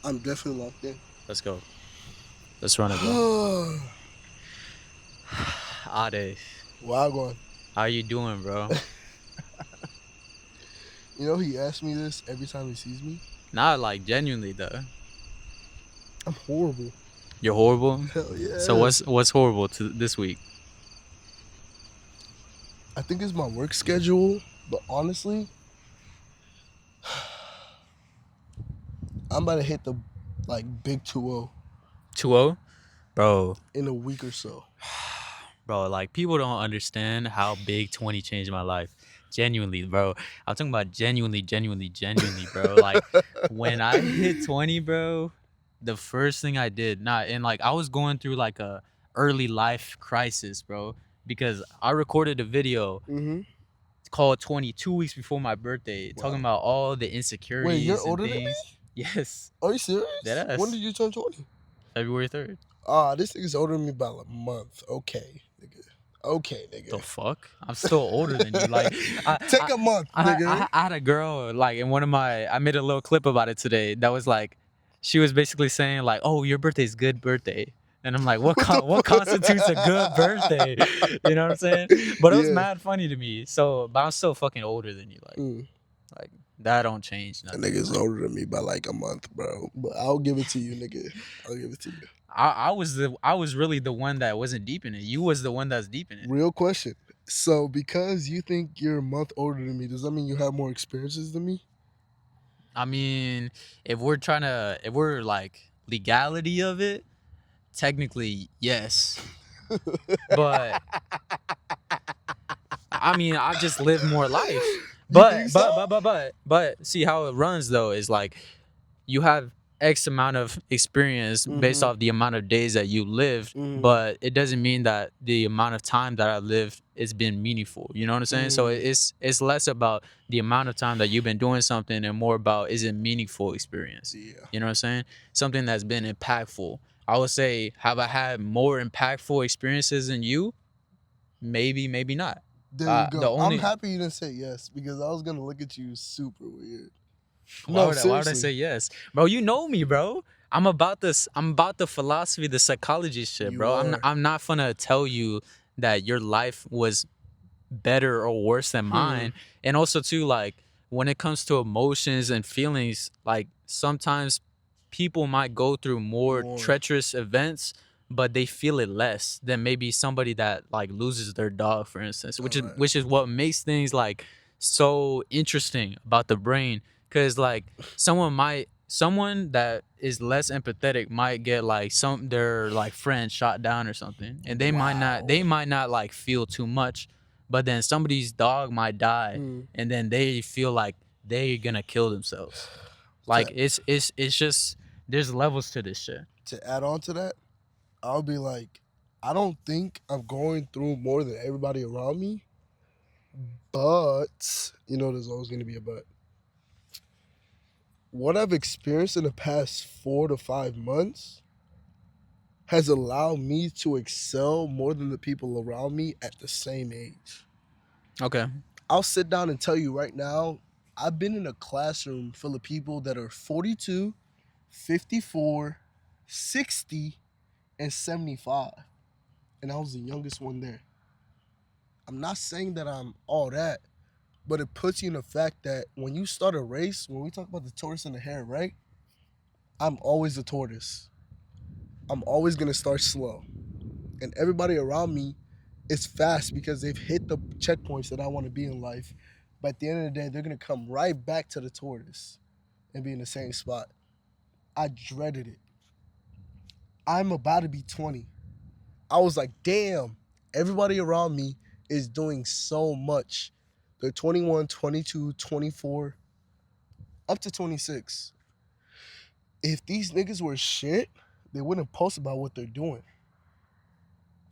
I'm definitely locked in. Let's go. Let's run it, bro. Ade, Wagwan. how you doing, bro? You know, he asks me this every time he sees me. Not like genuinely though. I'm horrible. You're horrible. Hell So yeah. what's horrible to this week? I think it's my work schedule, but honestly, I'm about to hit the big 2-0 2-0, bro. in a week or so. Bro, like people don't understand how big 20 changed my life. Genuinely, bro. I'm talking about genuinely, bro. Like when I hit 20, bro, the first thing I did, not and like I was going through like a early life crisis, bro, because I recorded a video Mm-hmm. called 22 weeks before my birthday, talking Wow. about all the Wait, you're insecurities and older than things. me? Yes, Are you serious? that When ass. did you turn 20? February 3rd. This nigga's older than me by a month. Okay, nigga. Okay, The nigga. fuck? I'm still older than you. Like I, Take I, a month, I, nigga. I had a girl like in one of my. I made a little clip about it today. That was like, she was basically saying like, "Oh, your birthday's good birthday," and I'm like, What the what constitutes a good birthday? You know what I'm saying? But it was Yeah. mad funny to me. So, but I'm still fucking older than you. Mm. Like that don't change That nothing. nigga's Like older than me by like a month, bro. But I'll give it to you, nigga. I'll give it to you. I was really the one that wasn't deep in it. You was the one that's deep in it. Real question. So, because you think you're a month older than me, does that mean you have more experiences than me? I mean, if we're like legality of it, technically yes, but I mean I've just lived more life. You think so? But see how it runs though is like you have X amount of experience based Mm-hmm. off the amount of days that you lived, Mm-hmm. but it doesn't mean that the amount of time that I lived has been meaningful. You know what I'm saying? So Mm. it's less about the amount of time that you've been doing something and more about is it meaningful experience. Yeah. You know what I'm saying? Something that's been impactful. I would say, have I had more impactful experiences than you? Maybe, maybe not. There you The go. I'm only happy you didn't say yes because I was gonna look at you super weird. Why No, would I seriously. say yes, bro? You know me, bro. I'm about this. I'm about the philosophy, the psychology shit, You bro. are. I'm not gonna tell you that your life was better or worse than Hmm. mine. And also too, like when it comes to emotions and feelings, like sometimes people might go through more More. treacherous events, but they feel it less than maybe somebody that like loses their dog, for instance, All right. which is what makes things like so interesting about the brain. Cause like someone that is less empathetic might get like their like friend shot down or something, and Wow. they might not like feel too much, but then somebody's dog might die, Hmm. and then they feel like they're gonna kill themselves. To Like it's just there's levels to this shit. to add on to that, I'll be like, I don't think I'm going through more than everybody around me, but there's always gonna be a but. What I've experienced in the past 4 to 5 months has allowed me to excel more than the people around me at the same age. Okay. I'll sit down and tell you right now, I've been in a classroom full of people that are 42, 54, 60, and 75. And I was the youngest one there. I'm not saying that I'm all that, but it puts you in the fact that when you start a race, when we talk about the tortoise and the hare, right? I'm always the tortoise. I'm always going to start slow. And everybody around me is fast because they've hit the checkpoints that I want to be in life. But at the end of the day, they're going to come right back to the tortoise and be in the same spot. I dreaded it. I'm about to be 20. I was like, damn, everybody around me is doing so much. They're 21, 22, 24, up to 26. If these niggas were shit, they wouldn't post about what they're doing.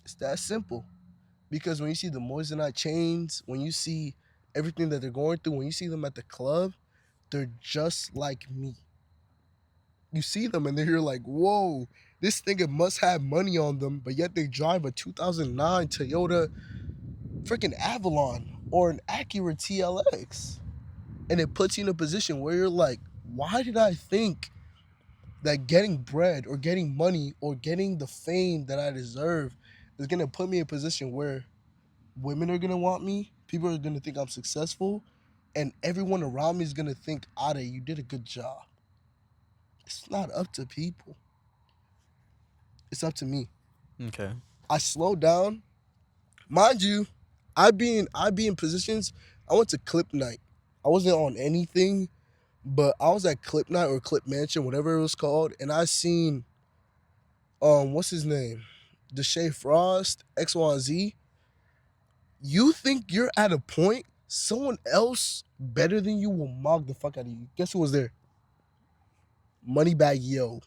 It's that simple. Because when you see the Moissanite chains, when you see everything that they're going through, when you see them at the club, they're just like me. You see them and then you're like, whoa, this nigga must have money on them, but yet they drive a 2009 Toyota freaking Avalon or an Acura TLX. And it puts you in a position where you're like, why did I think that getting bread or getting money or getting the fame that I deserve is gonna put me in a position where women are gonna want me, people are gonna think I'm successful, and everyone around me is gonna think, Ade, you did a good job. It's not up to people. It's up to me. Okay. I slow down. Mind you, I be in positions. I went to clip night. I wasn't on anything, but I was at clip night or clip mansion, whatever it was called, and I seen what's his name? Deshae Frost, XYZ. You think you're at a point someone else better than you will mock the fuck out of you. Guess who was there? Moneybag Yo.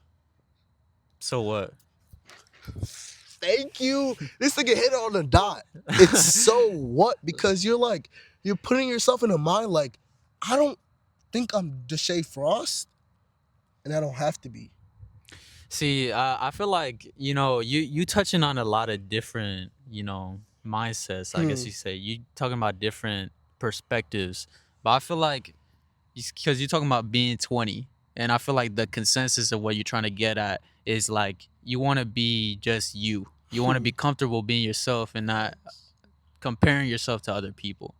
So what? Thank you. This nigga hit it on the dot. It's so what? Because you're putting yourself in a mind like, I don't think I'm Deshae Frost, and I don't have to be. See, I feel like you touching on a lot of different mindsets. I guess Hmm. you say you talking about different perspectives, but I feel like because you're talking about being 20, and I feel like the consensus of what you're trying to get at is like you want to be just you. You want to be comfortable being yourself and not comparing yourself to other people.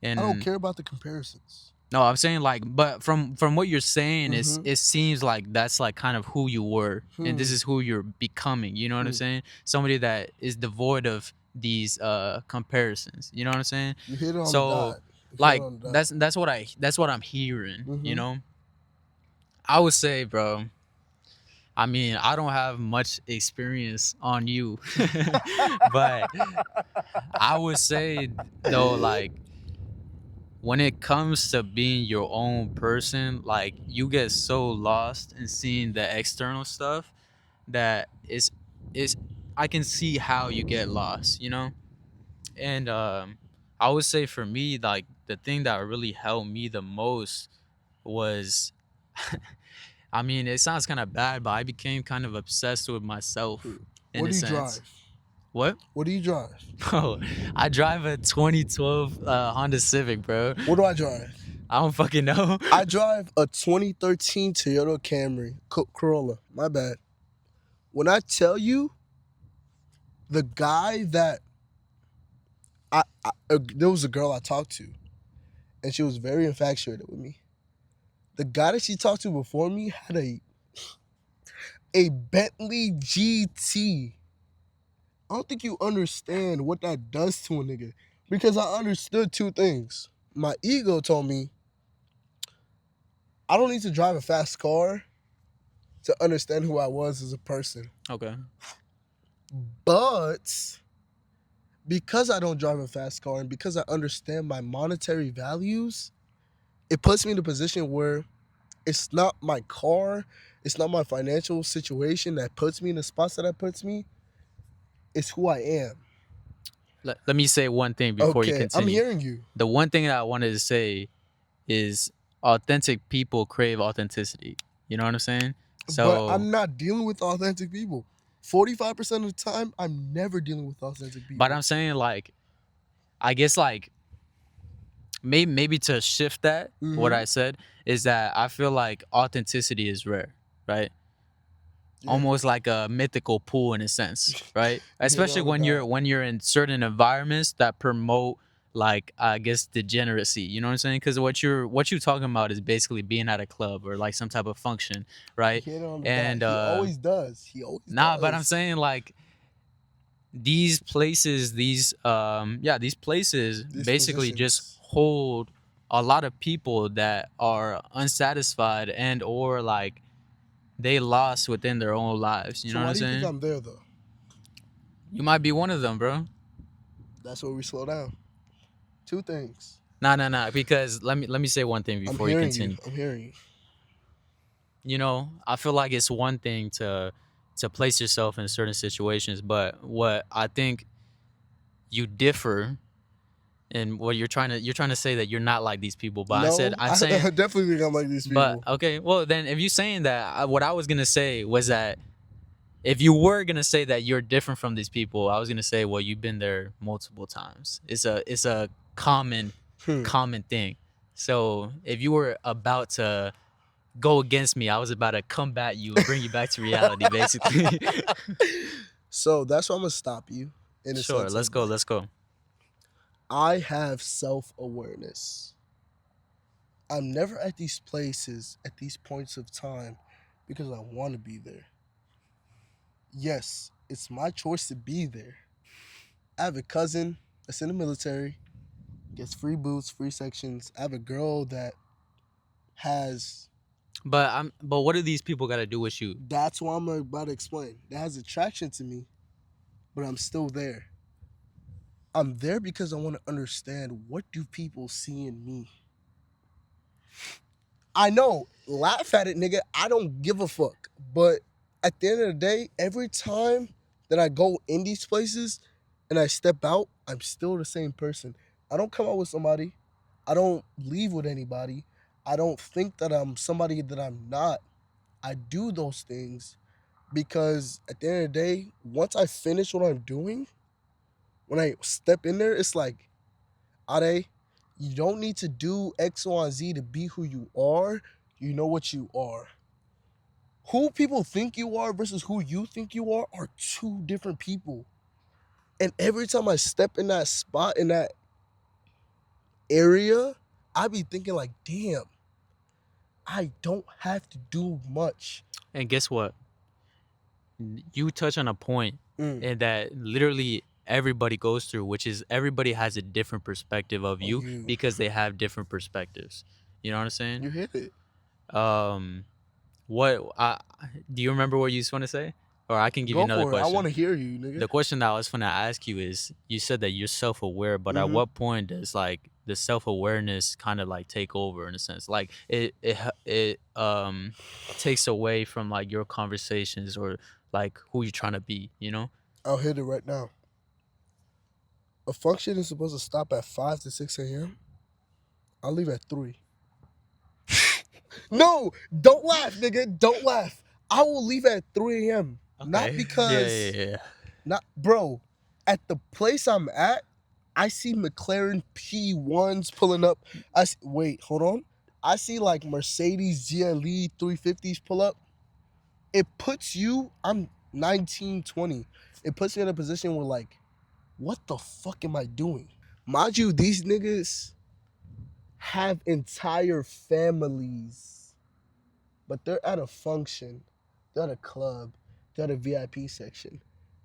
I don't And care about the comparisons. no, I'm saying like, but from what you're saying, Mm-hmm. it seems like that's like kind of who you were, and this Hmm. is who you're becoming. You know what I'm Hmm. saying? Somebody that is devoid of these comparisons. You know what I'm saying? You hit it on the So dot. You hit it like on the dot. that's what I'm hearing. Mm-hmm. I would say, bro. I mean, I don't have much experience on you, but I would say though, like when it comes to being your own person, like you get so lost in seeing the external stuff that is I can see how you get lost, And I would say for me, like the thing that really helped me the most was I mean, it sounds kind of bad, but I became kind of obsessed with myself in What a do you sense. drive? What? What do you drive? Oh, I drive a 2012 Honda Civic, bro. What do I drive? I don't fucking know. I drive a 2013 Toyota Camry Corolla. My bad. When I tell you, the guy that there was a girl I talked to, and she was very infatuated with me. The guy that she talked to before me had a Bentley GT. I don't think you understand what that does to a nigga, because I understood two things. My ego told me I don't need to drive a fast car to understand who I was as a person. Okay. But because I don't drive a fast car and because I understand my monetary values, it puts me in a position where it's not my car, it's not my financial situation that puts me in the spots that puts me. It's who I am. Let me say one thing before you Okay, I'm continue. hearing you. The one thing that I wanted to say is authentic people crave authenticity. You know what I'm saying? But So, I'm not dealing with authentic people. 45% of the time, I'm never dealing with authentic but people. I'm saying like, I guess like maybe to shift that, what Mm-hmm. I said is that I feel like authenticity is rare, right? Yeah, Almost like a mythical pool in a sense, right? you hit it Especially on the when you're dot. when you're in certain environments that promote like I guess degeneracy. You know what I'm saying? Because what you're talking about is basically being at a club or like some type of function, You right? hit it on the dot. And He always does. He always nah, but I'm does. saying like these places, these places These basically just positions. hold a lot of people that are unsatisfied and or like they lost within their own lives. You So know what why I'm do you think saying? I'm there though? You might be one of them, bro. That's where we slow down. Two things. Nah. Because let me say one thing I'm before you hearing you. continue. I'm hearing you. I feel like it's one thing to place yourself in certain situations, but what I think you differ and what you're trying to say that you're not like these people. But No, I'm I saying, definitely think I'm like these but people. okay, well then if you're saying that, what I was gonna say was that if you were gonna say that you're different from these people, I was gonna say, well, you've been there multiple times. It's a common Hmm. common thing. So if you were about to go against me. I was about to combat you and bring you back to reality, basically. So that's why I'm gonna stop you in the Sure, sense let's of go. like, Let's go. I have self-awareness. I'm never at these places at these points of time because I want to be there. Yes, it's my choice to be there. I have a cousin that's in the military, gets free boots, free sections. I have a girl that has. But what do these people got to do with you? That's what I'm about to explain. That has attraction to me, but I'm still there. I'm there because I want to understand, what do people see in me? I know, laugh at it, nigga. I don't give a fuck. But at the end of the day, every time that I go in these places and I step out, I'm still the same person. I don't come out with somebody. I don't leave with anybody. I don't think that I'm somebody that I'm not. I do those things because at the end of the day, once I finish what I'm doing, when I step in there, it's like, Ade, you don't need to do X, Y, and Z to be who you are. You know what you are. Who people think you are versus who you think you are two different people. And every time I step in that spot, in that area, I be thinking like, damn, I don't have to do much. And guess what? You touch on a point Mm. and that literally everybody goes through, which is everybody has a different perspective of Oh, you because they have different perspectives. You know what I'm saying? you hit it. Um, what do you remember what you just want to say, or I can give you Go another for it. I want question. to hear you, nigga. The question that I was gonna ask you is, you said that you're self-aware, but at Mm-hmm. what point does like the self-awareness kind of like take over in a sense, like it takes away from like your conversations or like who you're trying to be, you know? I'll hit it right now. A function is supposed to stop at 5 to 6 a.m. I'll leave at 3. No, don't laugh, nigga. Don't laugh. I will leave at 3 a.m. Not Okay. Yeah, yeah, because, yeah. not, bro, at the place I'm at, I see McLaren P1s pulling up. Wait, hold on. I see like Mercedes GLE 350s pull up. It puts you, I'm 19, 20. It puts you in a position where like, what the fuck am I doing? Mind you, these niggas have entire families, but they're at a function, they're at a club, they're at a VIP section.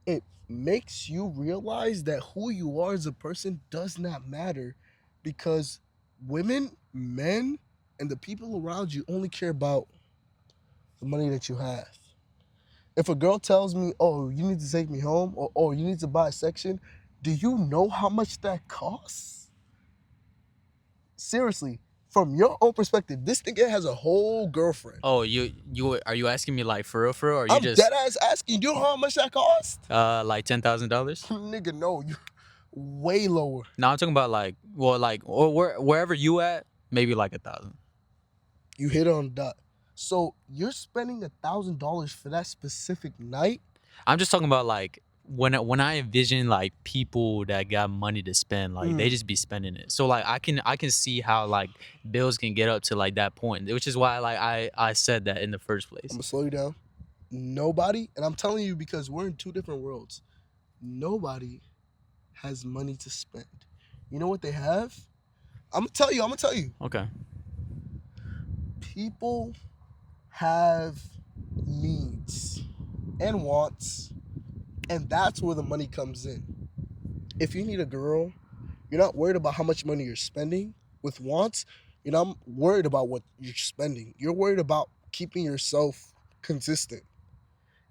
It makes you realize that who you are as a person does not matter, because women, men, and the people around you only care about the money that you have. If a girl tells me, oh, you need to take me home, or oh, you need to buy a section, do you know how much that costs? Seriously, from your own perspective, this nigga has a whole girlfriend. Oh, you are you asking me like for real, or you I'm just dead ass asking, you know how much that cost? like $10,000? Nigga, no, you way lower. No, I'm talking about like, well, like, or wherever you at, maybe like 1,000. You hit it on the dot. So you're spending $1,000 for that specific night? I'm just talking about like when I envision like people that got money to spend, like they just be spending it. So like I can see how like bills can get up to like that point, which is why like I said that in the first I'm place. gonna slow you down. Nobody, and I'm telling you because we're in two different worlds. Nobody has money to spend. You know what they have? I'm gonna tell you. Okay. People have needs and wants, and that's where the money comes in. If you need a girl, you're not worried about how much money you're spending. With wants, you're not worried about what you're spending. You're worried about keeping yourself consistent.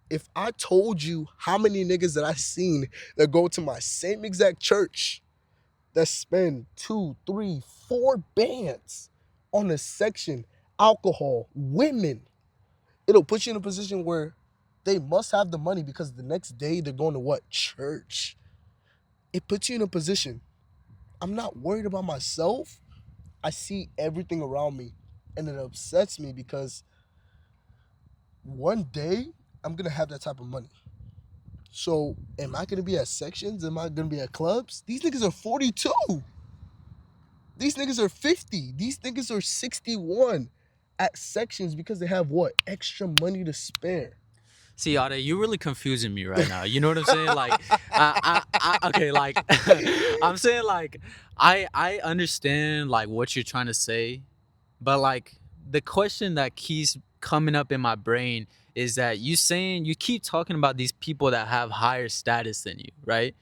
If I told you how many niggas that I've seen that go to my same exact church that spend 2, 3, 4 bands on a section, alcohol, women, it'll put you in a position where they must have the money because the next day they're going to what? Church. It puts you in a position. I'm not worried about myself. I see everything around me, and it upsets me because one day I'm going to have that type of money. So am I going to be at sections? Am I going to be at clubs? These niggas are 42. These niggas are 50. These niggas are 61. at sections because they have what? Extra money to spare. See, Ade, you're really confusing me right now. You know what I'm saying? Like, okay, like, I'm saying like, I understand like what you're trying to say, but like the question that keeps coming up in my brain is that you keep talking about these people that have higher status than you, right?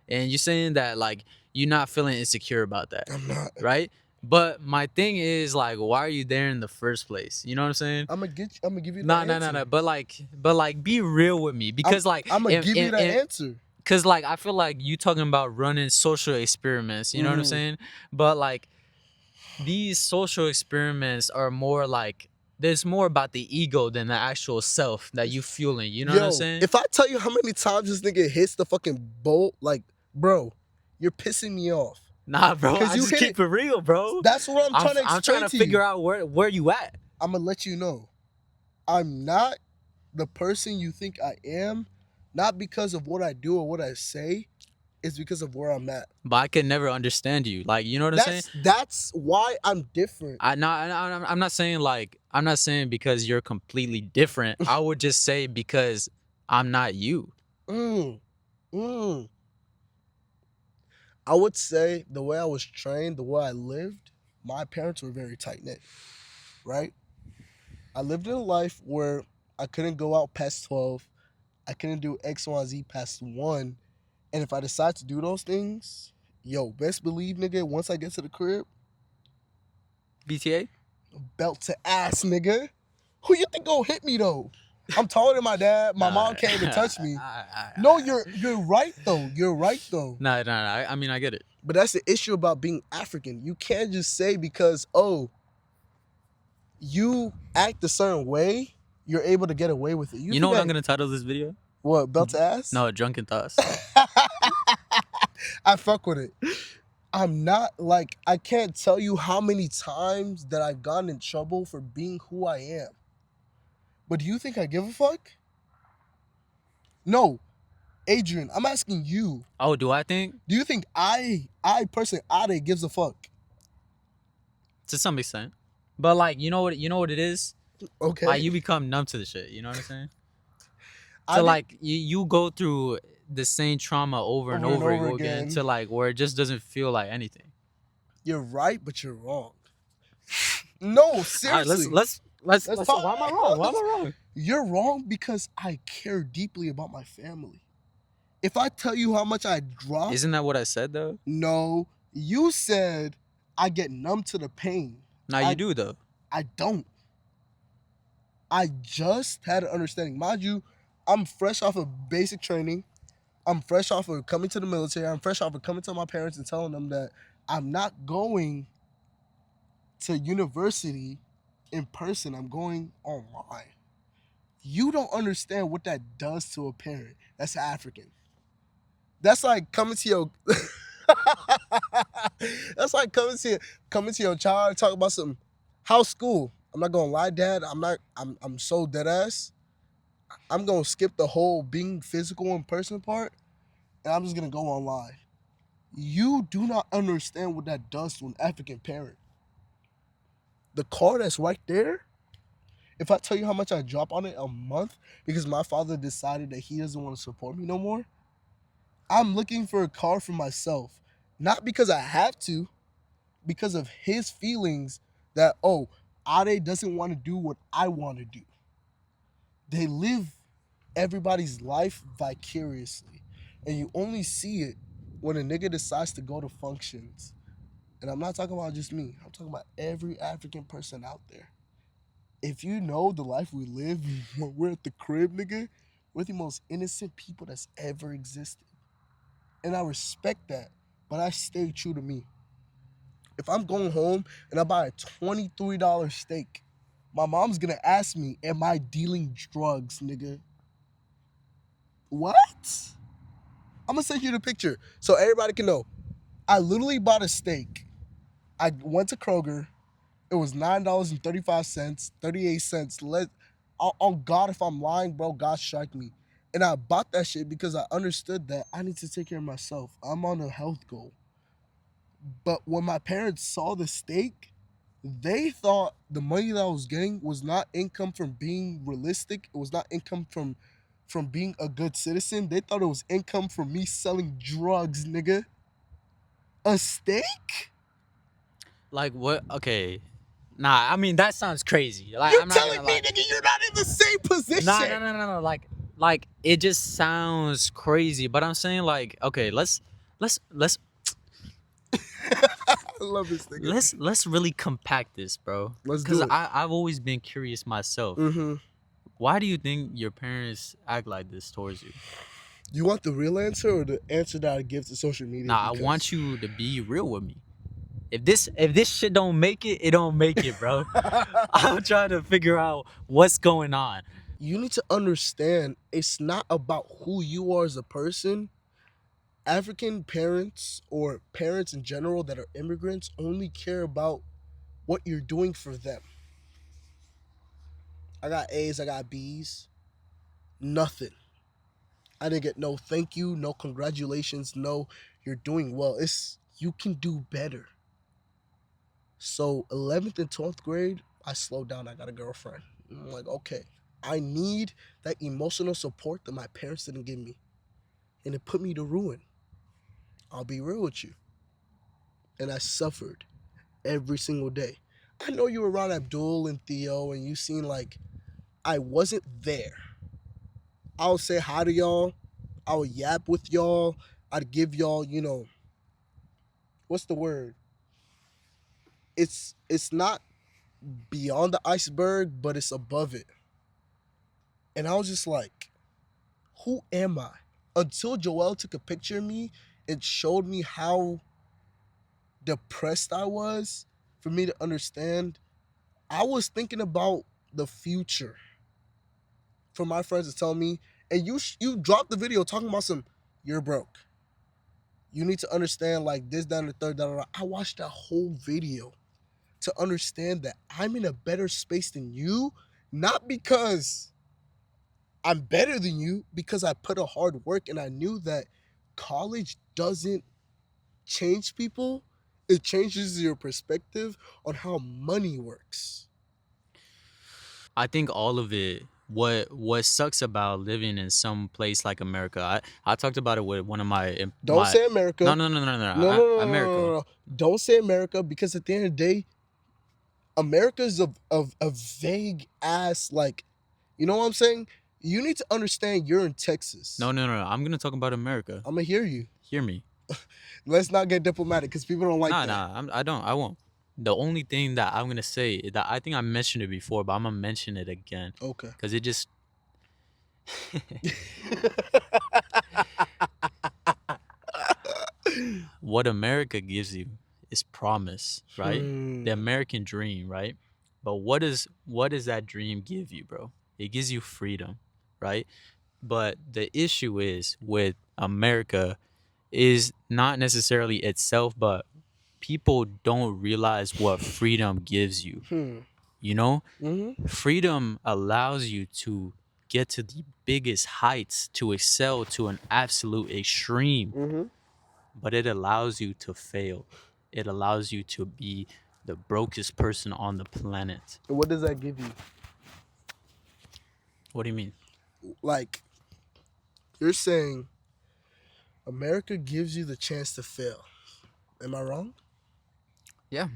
And you're saying that like you're not feeling insecure about that, I'm not. right? But my thing is like, why are you there in the first place? You know what I'm saying? I'm gonna give you the No, no, answer. no, no. But like, be real with me because like, I'm gonna give you the answer. because like, I feel like you talking about running social experiments. You know what I'm saying? But like, these social experiments are more like there's more about the ego than the actual self that you fueling. You know what I'm Yo, saying? if I tell you how many times this nigga hits the fucking bolt, like, bro, you're pissing me off. Nah, bro. 'Cause I you just hit keep it real, bro. That's what I'm trying to I'm explain trying to to figure you. out where you at. I'm gonna let you know. I'm not the person you think I am, not because of what I do or what I say. It's because of where I'm at. But I can never understand you. Like, you know what I'm saying? That's why I'm different. I'm not saying like I'm not saying because you're completely different. I would just say because I'm not you. Mm, mm. I would say the way I was trained, the way I lived, my parents were very tight knit, right? I lived in a life where I couldn't go out past 12. I couldn't do X, Y, Z past 1. And if I decide to do those things, yo, best believe, nigga, once I get to the crib, BTA? belt to ass, nigga. Who you think gonna hit me though? I'm taller than my dad. My mom can't even touch me. No, you're right though. You're right though. No. I mean, I get it. But that's the issue about being African. You can't just say because you act a certain way, you're able to get away with it. You know what I'm gonna title this video? What, belt to ass? No, drunken thoughts. I fuck with it. I'm not like I can't tell you how many times that I've gotten in trouble for being who I am. But do you think I give a fuck? No, Adrian, I'm asking you. Oh, do I think? Do you think I personally, Ade, gives a fuck? To some extent. But like, you know what it is? Okay. Like, you become numb to the shit. You know what I'm saying? I So did- like you go through the same trauma over and over again to like where it just doesn't feel like anything. You're right, but you're wrong. No, All right, seriously. let's talk. why am I wrong? Why am I wrong? You're wrong because I care deeply about my family. If I tell you how much I drop, Isn't that what I said though? no, you said I get numb to the pain. Now you do though. I don't. I just had an understanding. Mind you, I'm fresh off of basic training. I'm fresh off of coming to the military. I'm fresh off of coming to my parents and telling them that I'm not going to university in person. I'm going online. You don't understand what that does to a parent that's African. That's like coming to your that's like coming to your child and talk about something. How's school? I'm not gonna lie, Dad. I'm so dead ass. I'm gonna skip the whole being physical in person part and I'm just gonna go online. You do not understand what that does to an African parent. The car that's right there, if I tell you how much I drop on it a month because my father decided that he doesn't want to support me no more, I'm looking for a car for myself. Not because I have to, because of his feelings that, oh, Ade doesn't want to do what I want to do. They live everybody's life vicariously. And you only see it when a nigga decides to go to functions. And I'm not talking about just me. I'm talking about every African person out there. If you know the life we live when we're at the crib, nigga, we're the most innocent people that's ever existed. And I respect that, but I stay true to me. If I'm going home and I buy a $23 steak, my mom's gonna ask me, am I dealing drugs, nigga? What? I'm gonna send you the picture so everybody can know. I literally bought a steak. I went to Kroger. It was $9.35, 38 cents. On God, if I'm lying, bro, God strike me. And I bought that shit because I understood that I need to take care of myself. I'm on a health goal. But when my parents saw the steak, They thought the money that I was getting was not income from being realistic. It was not income from being a good citizen. They thought it was income from me selling drugs, nigga. A steak? Like what? Okay. Nah, I mean that sounds crazy. Like You're I'm not telling gonna me, lie. nigga, you're not in the same Nah, position. no, no, no, no. Like it just sounds crazy. But I'm saying like, okay, let's I love this nigga. let's really compact this, bro. Let's Cause do it. I've always been curious myself. Mm-hmm. Why do you think your parents act like this towards you? You want the real answer or the answer that I give to social media? Nah, I Because want you to be real with me. If this shit don't make it, it don't make it, bro. I'm trying to figure out what's going on. you need to understand it's not about who you are as a person. African parents or parents in general that are immigrants only care about what you're doing for them. I got A's, I got B's, nothing. I didn't get no thank you, no congratulations, no you're doing well. It's you can do better. So 11th and 12th grade, I slowed down. I got a girlfriend. I'm like, okay, I need that emotional support that my parents didn't give me. And it put me to ruin. I'll be real with you. And I suffered every single day. I know you were around Abdul and Theo and you seen like I wasn't there. I'll say hi to y'all. I'll yap with y'all. I'd give y'all, what's the word? It's not beyond the iceberg, but it's above it. And I was just like, who am I? Until Joel took a picture of me and showed me how depressed I was for me to understand, I was thinking about the future. For my friends to tell me, and you dropped the video talking about you're broke. You need to understand like this, that, and the third, that. I watched that whole video to understand that I'm in a better space than you, not because I'm better than you, because I put a hard work and I knew that college doesn't change people. It changes your perspective on how money works. I think all of it. What sucks about living in some place like America? I talked about it with one of Don't my say no America. no no no no No, no, no, no, no, America. no, no. Don't say America because at the end of the day, America's of a vague ass like, you know what I'm saying? You need to understand you're in Texas. No no no. I'm gonna talk about America. I'm gonna hear you. Hear me. Let's not get diplomatic because people don't like Nah that. nah. I don't. I won't. The only thing that I'm gonna say is that I think I mentioned it before, but I'm gonna mention it again Okay. because it just what America gives you is promise, right? The American dream, right? But what does that dream give you, bro? It gives you freedom, right? But the issue is with America is not necessarily itself, but people don't realize what freedom gives you. Hmm. You know, Mm-hmm. freedom allows you to get to the biggest heights, to excel to an absolute extreme, Mm-hmm. but it allows you to fail. It allows you to be the brokest person on the planet. And what does that give you? What do you mean? Like, you're saying America gives you the chance to fail. Am I wrong? Yeah.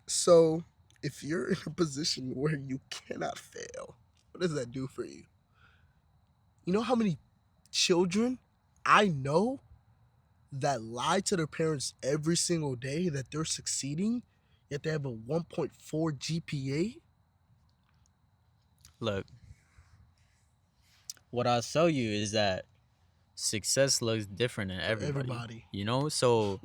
So, if you're in a position where you cannot fail, what does that do for you? You know how many children I know that lie to their parents every single day that they're succeeding, yet they have a 1.4 GPA? Look, what I'll tell you is that success looks different in For everybody. everybody. You know? So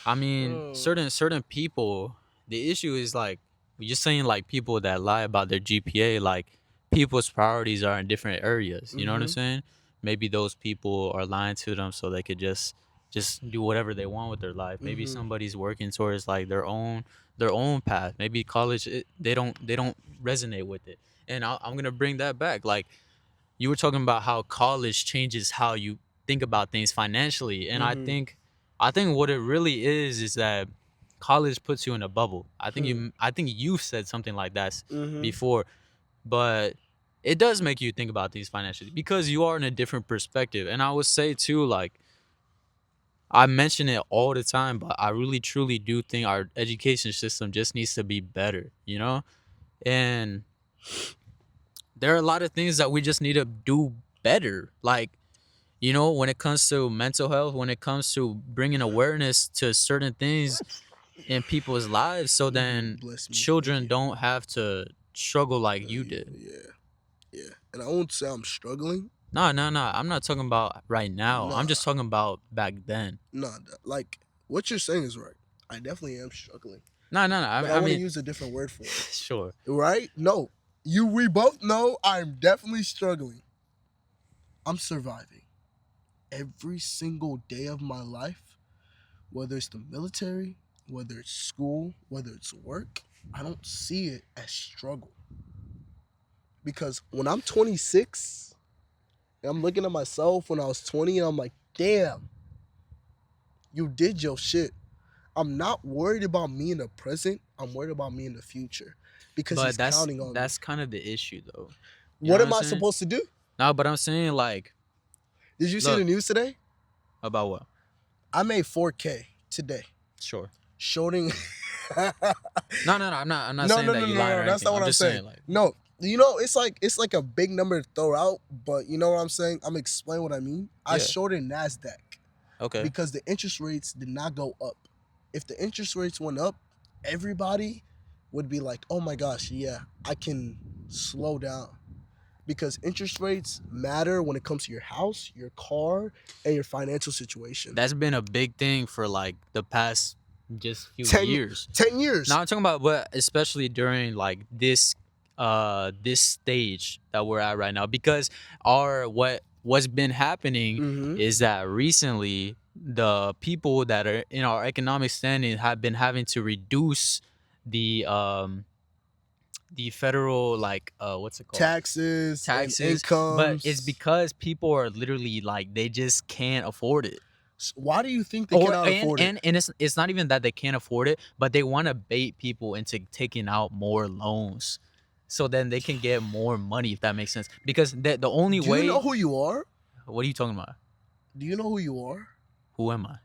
I mean, Oh. certain people, the issue is like we're just saying like people that lie about their GPA, like people's priorities are in different areas. You know what I'm Mm-hmm. saying? Maybe those people are lying to them so they could just do whatever they want with their life. Maybe Mm-hmm. somebody's working towards like their own path. Maybe college they don't resonate with it. And I'm gonna bring that back. Like you were talking about how college changes how you think about things financially, and I Mm-hmm. think what it really is that college puts you in a bubble. Hmm. I think you said something like that Hmm. before, but it does make you think about things financially because you are in a different perspective. And I would say too, like I mention it all the time, but I really truly do think our education system just needs to be better, you know? And there are a lot of things that we just need to do better. Like, you know, when it comes to mental health, when it comes to bringing awareness to certain things in people's lives so then Bless me. Thank children you. don't have to struggle like you did. Yeah, yeah. And I won't say I'm struggling. No, no, no. I'm not talking about right now. I'm Nah, just talking about back then. nah. Like what you're saying is right. I definitely am struggling, No, no, no. but I I want to mean, use a different word for it. sure. Right? No, we both know I'm definitely struggling. I'm surviving every single day of my life, whether it's the military, whether it's school, whether it's work. I don't see it as struggle because when I'm 26, and I'm looking at myself when I was 20, and I'm like, damn, you did your shit. I'm not worried about me in the present. I'm worried about me in the future because But he's counting on me. that's kind of the issue though. You know What what am I'm I saying? supposed to do? No, but I'm saying like, Did you see the look, news today? about what? I made 4K today. Sure. Shorting. No, no, no. I'm not No, saying no, that no, you no, lied no. or That's anything. not what I'm I'm just saying. saying like, No, it's like a big number to throw out, but you know what I'm saying. I'm explaining what I mean. I yeah, shorted Nasdaq okay. because the interest rates did not go up. If the interest rates went up, everybody would be like, "Oh my gosh, yeah, I can slow down." Because interest rates matter when it comes to your house, your car, and your financial situation. That's been a big thing for like the past just few 10, years. 10 years. Now I'm talking about, but especially during like this stage that we're at right now, because our what's been happening Mm-hmm. is that recently the people that are in our economic standing have been having to reduce the um the federal like what's it called, Taxes and taxes, but it's incomes. because people are literally like they just can't afford it. Why do you think they Or cannot afford it? and it's not even that they can't afford it, but they want to bait people into taking out more loans, so then they can get more money, if that makes sense. Because the only Do you know way. who you are? What are you talking about? Do you know who you are? Who am I?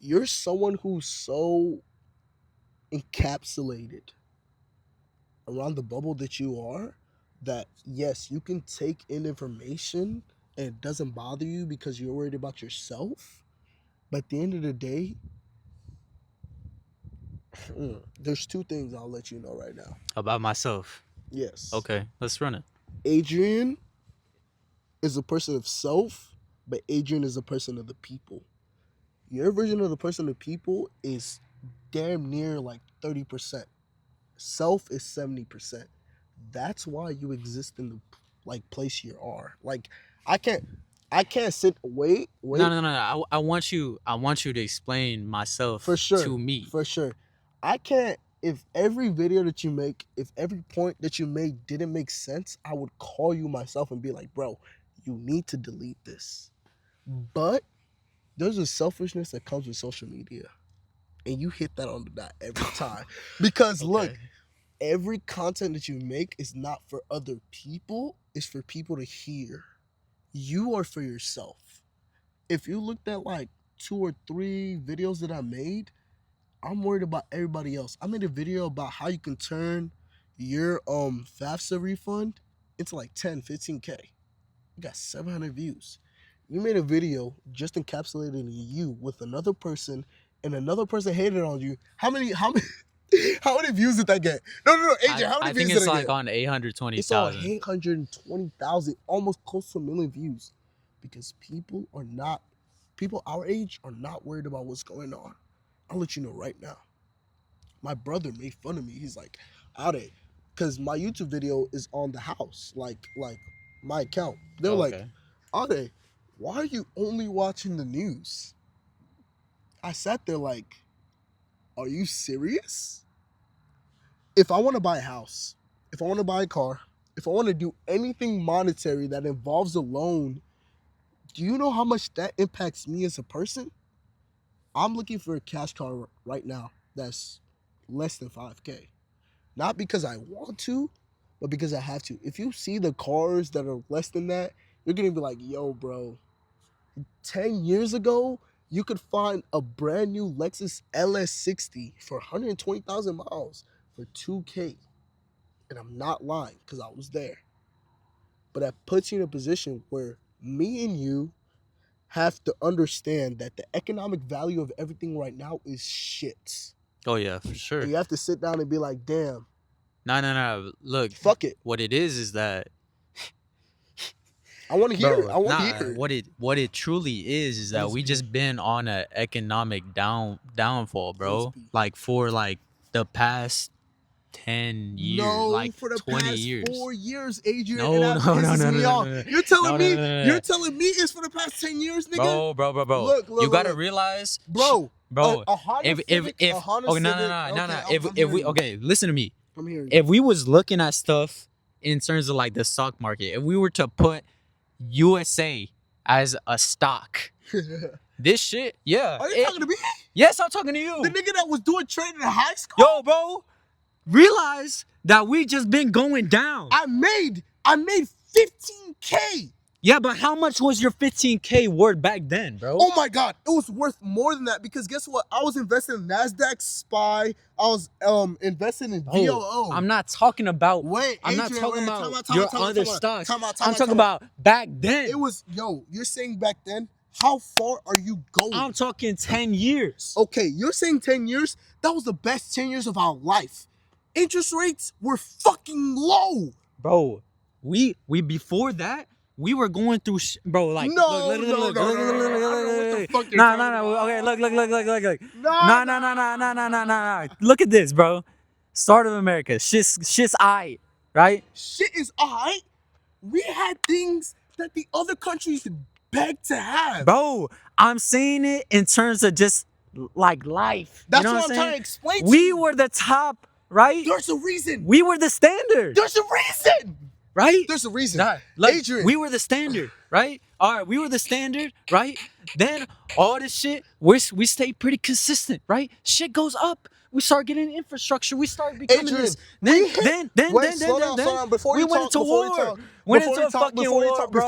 You're someone who's so encapsulated around the bubble that you are that yes, you can take in information and it doesn't bother you because you're worried about yourself. But at the end of the day, there's two things I'll let you know right now. About myself. Yes. Okay, let's run it. Adrian is a person of self, but Adrian is a person of the people. Your version of the person of the people is damn near like 30%. Self is 70%. That's why you exist in the like place you are. Like I can't I can't sit No, wait no, no, no. I want you to explain for myself sure. to me. For sure. I can't if every video that you make, if every point that you made didn't make sense, I would call you myself and be like, "Bro, you need to delete this." But there's a selfishness that comes with social media. And you hit that on the dot every time. Because look, Okay. every content that you make is not for other people, it's for people to hear. You are for yourself. If you looked at like 2 or 3 videos that I made, I'm worried about everybody else. I made a video about how you can turn your FAFSA refund into like 10, 15K. You got 700 views. You made a video just encapsulating you with another person, and another person hated on you. How many views did that get? No, no, no, AJ, how many I views think did it's it like get? on It's on 820,000. 820,000, almost close to a million views. Because people our age are not worried about what's going on. I'll let you know right now. My brother made fun of me. He's like, Ade, because my YouTube video is on the house, like my account. They were Oh, like, okay. Ade, why are you only watching the news? I sat there like, are you serious? If I want to buy a house, if I want to buy a car, if I want to do anything monetary that involves a loan, do you know how much that impacts me as a person? I'm looking for a cash car right now. that's less than 5K. Not because I want to, but because I have to. If you see the cars that are less than that, you're gonna be like, yo, bro, 10 years ago, you could find a brand new Lexus LS60 for 120,000 miles for 2K. And I'm not lying because I was there. But that puts you in a position where me and you have to understand that the economic value of everything right now is shit. Oh yeah, for sure. And you have to sit down and be like, damn, No. Look, fuck it. what it is that, I want to hear it. bro, I want to nah. hear it. What it truly is that Let's we be. just been on a economic downfall, Let's bro. be. Like for like the past 10 years, No, like for the 20 past years. 4 years, Adrian, and No, that no, no, pisses no, no, me no, off. no, no, You're telling no, no, me, no, no, you're no. telling me it's for the past 10 years, nigga. Bro. Look, You gotta look. realize, Bro, bro. a Honda Civic, a If Honda okay, no, Civic. Okay, no. I'm If hearing we you. okay, listen to me. I'm hearing If we was looking at stuff in terms of like the stock market, if we were to put USA as a stock, you. this shit, yeah. Are you talking to me? Yes, I'm talking to The you. nigga that was doing trading in high school? Yo, bro, realize that we just been going down. I made 15K. Yeah, but how much was your 15K worth back then, bro? Oh my god, it was worth more than that because guess what? I was investing in Nasdaq SPY. I was investing in VOO. I'm not talking about. Wait, I'm not Adrian, talking wait, about time your out, other time out, stocks. time out, I'm talking time out. about back then. It was, yo, you're saying back then, how far are you going? I'm talking 10 years. Okay, you're saying 10 years? That was the best 10 years of our life. Interest rates were fucking low. Bro, we before that, we were going through bro, like No, look, no, no, no, no, no, I don't know what the fuck you're nah, talking about. okay, look. Nah. Look at this, bro. Start of America. Shit's aight, right? Shit is alright. We had things that the other countries begged to have. Bro, I'm saying it in terms of just like life. That's you know what I'm saying? trying to explain to We you. were the top, right? There's a reason. We were the standard, There's a reason. right? There's a reason. Nah, like, Adrian. we were the standard, right? All right, we were the standard, right? Then all this shit, we stay pretty consistent, right? Shit goes up. We start getting infrastructure. We start becoming Adrian, this. wait, slow Then down. Before we you went talk, into before you war. talk, Went before into you a talk, fucking before you war, talk, bro.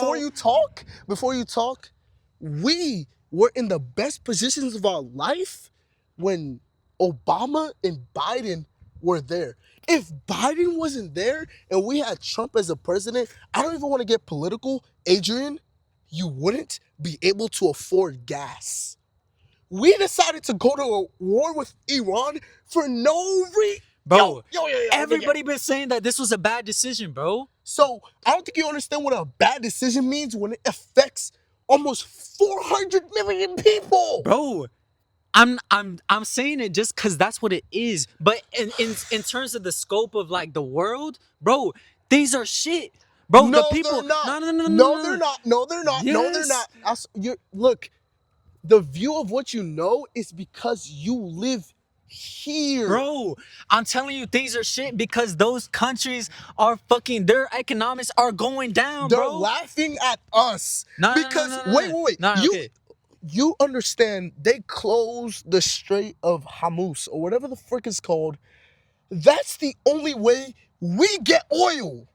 before you talk, we were in the best positions of our life when Obama and Biden were there. If Biden wasn't there and we had Trump as a president, I don't even want to get political, Adrian, you wouldn't be able to afford gas. We decided to go to a war with Iran for no reason. Bro, Yo, everybody been saying that this was a bad decision, bro. So I don't think you understand what a bad decision means when it affects almost 400 million people. Bro, I'm saying it just cause that's what it is. But in terms of the scope of like the world, bro, these are shit. Bro, No, the people. they're not. No. No, they're not. No, they're not. No, they're Yes. not. Look, the view of what you know is because you live here. Bro, I'm telling you, things are shit because those countries are fucking. Their economics are going down, They're bro. laughing at us. No, because no. wait. No, okay. You understand they closed the Strait of Hormuz or whatever the frick is called. That's the only way we get oil.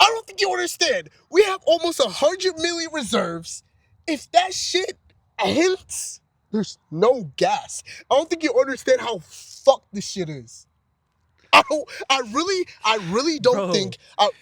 I don't think you understand. We have almost 100 million reserves. If that shit ends, there's no gas. I don't think you understand how fucked this shit is. I really don't Bro, think.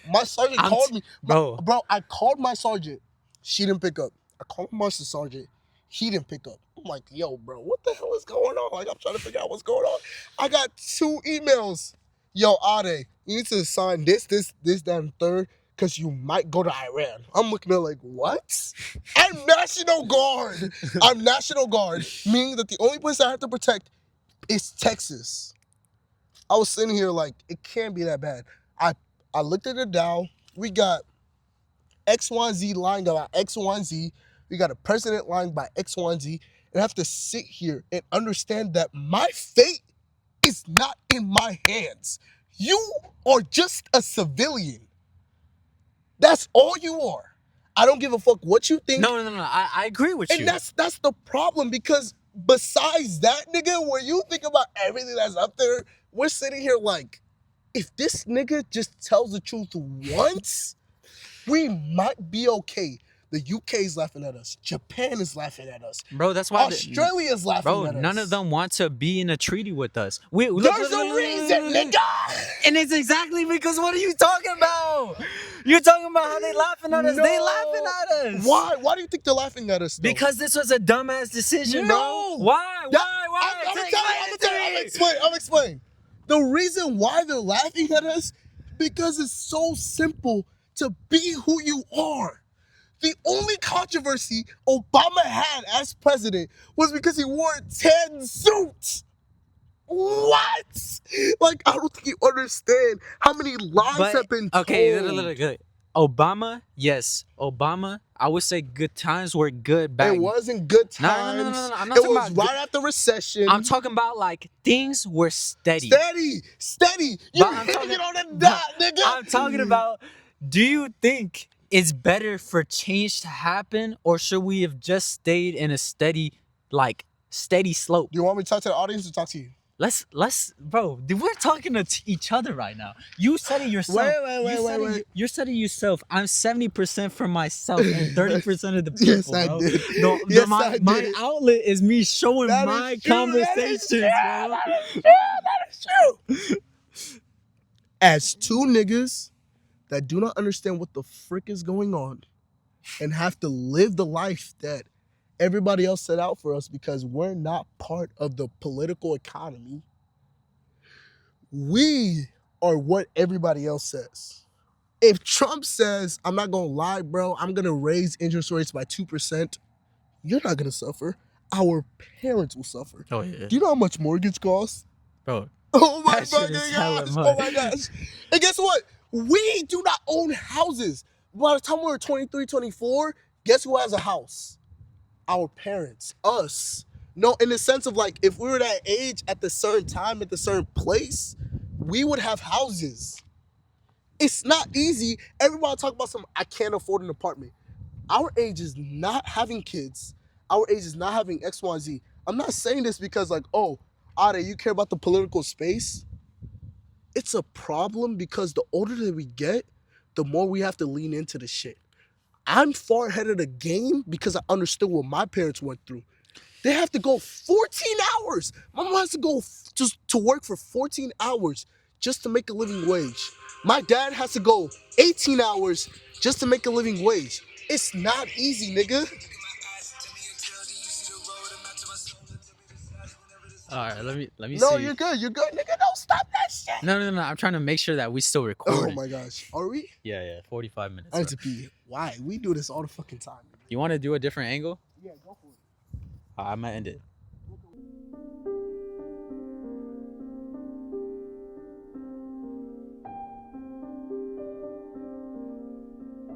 My sergeant called me. bro. Bro, I called my sergeant. She didn't pick up. I called my sergeant. He didn't pick up. I'm like, yo, bro, what the hell is going on? Like, I'm trying to figure out what's going on. I got 2 emails. Yo, Ade, you need to sign this, that, and third, because you might go to Iran. I'm looking at like, what? I'm National Guard. I'm National Guard, meaning that the only place I have to protect is Texas. I was sitting here like, it can't be that bad. I looked at the Dow. We got X1Z lying by X1Z. We got a president lying by X1Z. And I have to sit here and understand that my fate is not in my hands. You are just a civilian. That's all you are. I don't give a fuck what you think. No. I agree with you. And that's the problem because besides that, nigga, when you think about everything that's up there, we're sitting here like, if this nigga just tells the truth once, we might be okay. The UK is laughing at us. Japan is laughing at us. Bro, that's why Australia is laughing at us. none of them want to be in a treaty with us. There's a reason, nigga. And it's exactly because what are you talking about? You're talking about how they laughing at us. No. They laughing at us. Why? Why do you think they're laughing at us? Though? Because this was a dumbass decision, No. bro. Why? I'm gonna explain. The reason why they're laughing at us, because it's so simple to be who you are. The only controversy Obama had as president was because he wore a tan suit. What? Like, I don't think you understand how many lies have been told. Okay, look. Obama, yes. Obama, I would say good times were good back. It wasn't good times. No. I'm not it talking was about right after recession. I'm talking about like things were steady. Steady. You're hitting it on the dot, nigga. I'm talking about, do you think it's better for change to happen, or should we have just stayed in a steady slope? Do you want me to talk to the audience or talk to you? Let's, bro. We're talking to each other right now. You said it yourself. Wait. You said it yourself. I'm 70% for myself and 30% of the people. Yes, I bro. did. No, Yes, my, I did. my outlet is me showing That my is true, conversations, bro. That is true. As two niggas that do not understand what the frick is going on and have to live the life that everybody else set out for us because we're not part of the political economy, we are what everybody else says. If Trump says, I'm not gonna lie, bro, I'm gonna raise interest rates by 2%, you're not gonna suffer. Our parents will suffer. Oh yeah. Do you know how much mortgage costs? Bro. Oh my That shit is fucking hella gosh. much. Oh my gosh. And guess what? We do not own houses. By the time we're 23, 24, guess who has a house? Our parents, us. No, in the sense of like, if we were that age at the certain time, at the certain place, we would have houses. It's not easy. Everybody talk about I can't afford an apartment. Our age is not having kids. Our age is not having X, Y, Z. I'm not saying this because like, oh, Ade, you care about the political space? It's a problem because the older that we get, the more we have to lean into the shit. I'm far ahead of the game because I understood what my parents went through. They have to go 14 hours. My mom has to go just to work for 14 hours just to make a living wage. My dad has to go 18 hours just to make a living wage. It's not easy, nigga. All right, let me see. No, you're good, nigga. Don't stop that shit. No. I'm trying to make sure that we still recording. Oh my gosh, are we? Yeah. 45 minutes. I need to pee. Why? We do this all the fucking time. You want to do a different angle? Yeah, go for it. I'm gonna end it.